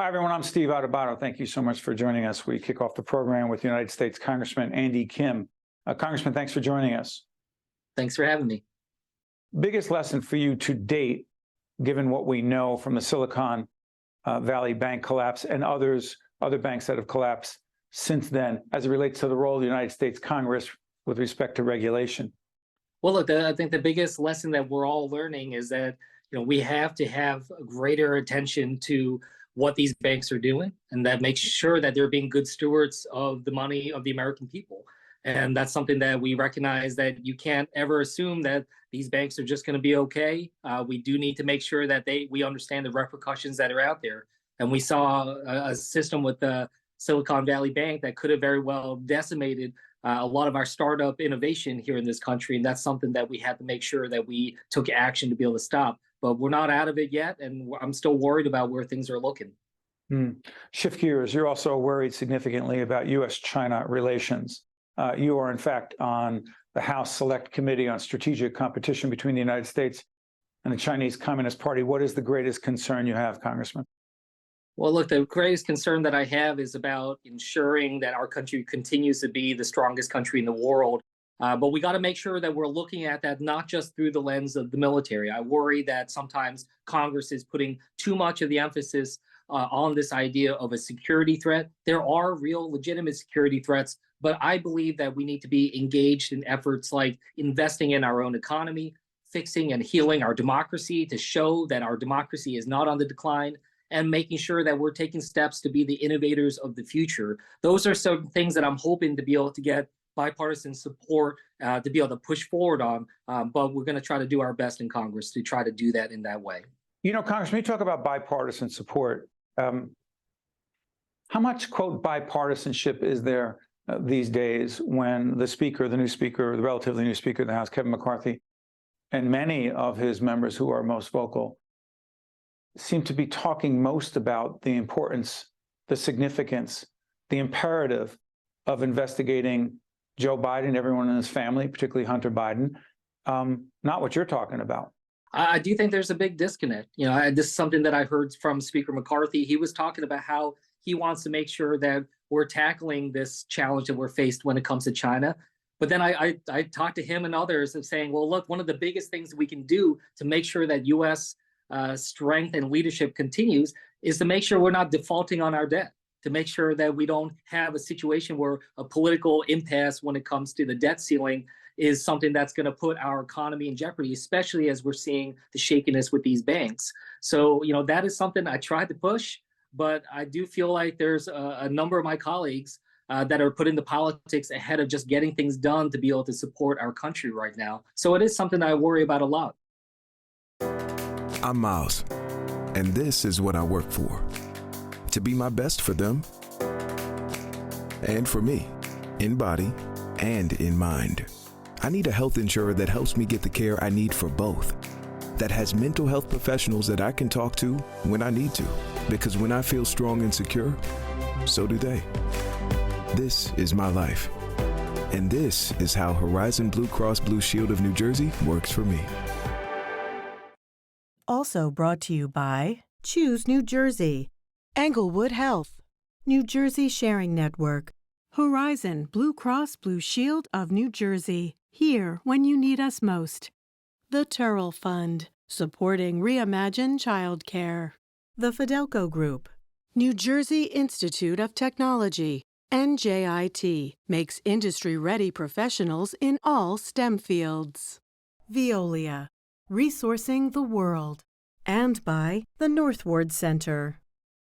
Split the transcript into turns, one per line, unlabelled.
Hi, everyone. I'm Steve Adubato. Thank you so much for joining us. We kick off the program with United States Congressman Andy Kim. Congressman, thanks for joining us.
Thanks for having me.
Biggest lesson for you to date, given what we know from the Silicon Valley Bank collapse and other banks that have collapsed since then, as it relates to the role of the United States Congress with respect to regulation?
Well, look, I think the biggest lesson that we're all learning is that we have to have greater attention to what these banks are doing, and that makes sure that they're being good stewards of the money of the American people. And that's something that we recognize, that you can't ever assume that these banks are just going to be okay. We do need to make sure that we understand the repercussions that are out there. And we saw a system with the Silicon Valley Bank that could have very well decimated a lot of our startup innovation here in this country. And that's something that we had to make sure that we took action to be able to stop. But we're not out of it yet, and I'm still worried about where things are looking.
Shift gears. You're also worried significantly about U.S. China relations. You are, in fact, on the House Select Committee on Strategic Competition between the United States and the Chinese Communist Party. What is the greatest concern you have, Congressman?
Well, look, the greatest concern that I have is about ensuring that our country continues to be the strongest country in the world. But we got to make sure that we're looking at that not just through the lens of the military. I worry that sometimes Congress is putting too much of the emphasis on this idea of a security threat. There are real legitimate security threats, but I believe that we need to be engaged in efforts like investing in our own economy, fixing and healing our democracy to show that our democracy is not on the decline, and making sure that we're taking steps to be the innovators of the future. Those are some things that I'm hoping to be able to get bipartisan support to be able to push forward on, but we're going to try to do our best in Congress to try to do that in that way.
You know, Congressman, you talk about bipartisan support. How much, quote, bipartisanship is there these days when the speaker, the new speaker, the relatively new speaker of the House, Kevin McCarthy, and many of his members who are most vocal seem to be talking most about the importance, the significance, the imperative of investigating Joe Biden, everyone in his family, particularly Hunter Biden, not what you're talking about.
I do think there's a big disconnect. This is something that I heard from Speaker McCarthy. He was talking about how he wants to make sure that we're tackling this challenge that we're faced when it comes to China. But then I talked to him and others of saying, well, look, one of the biggest things that we can do to make sure that U.S. Strength and leadership continues is to make sure we're not defaulting on our debt, to make sure that we don't have a situation where a political impasse when it comes to the debt ceiling is something that's going to put our economy in jeopardy, especially as we're seeing the shakiness with these banks. So, that is something I tried to push, but I do feel like there's a number of my colleagues that are putting the politics ahead of just getting things done to be able to support our country right now. So it is something I worry about a lot.
I'm Miles, and this is what I work for. To be my best for them and for me, in body and in mind. I need a health insurer that helps me get the care I need for both, that has mental health professionals that I can talk to when I need to, because when I feel strong and secure, so do they. This is my life, and this is how Horizon Blue Cross Blue Shield of New Jersey works for me.
Also brought to you by Choose New Jersey, Englewood Health, New Jersey Sharing Network, Horizon Blue Cross Blue Shield of New Jersey, here when you need us most. The Turrell Fund, supporting Reimagine Childcare. The Fidelco Group, New Jersey Institute of Technology, NJIT, makes industry-ready professionals in all STEM fields. Veolia, resourcing the world. And by the Northward Center.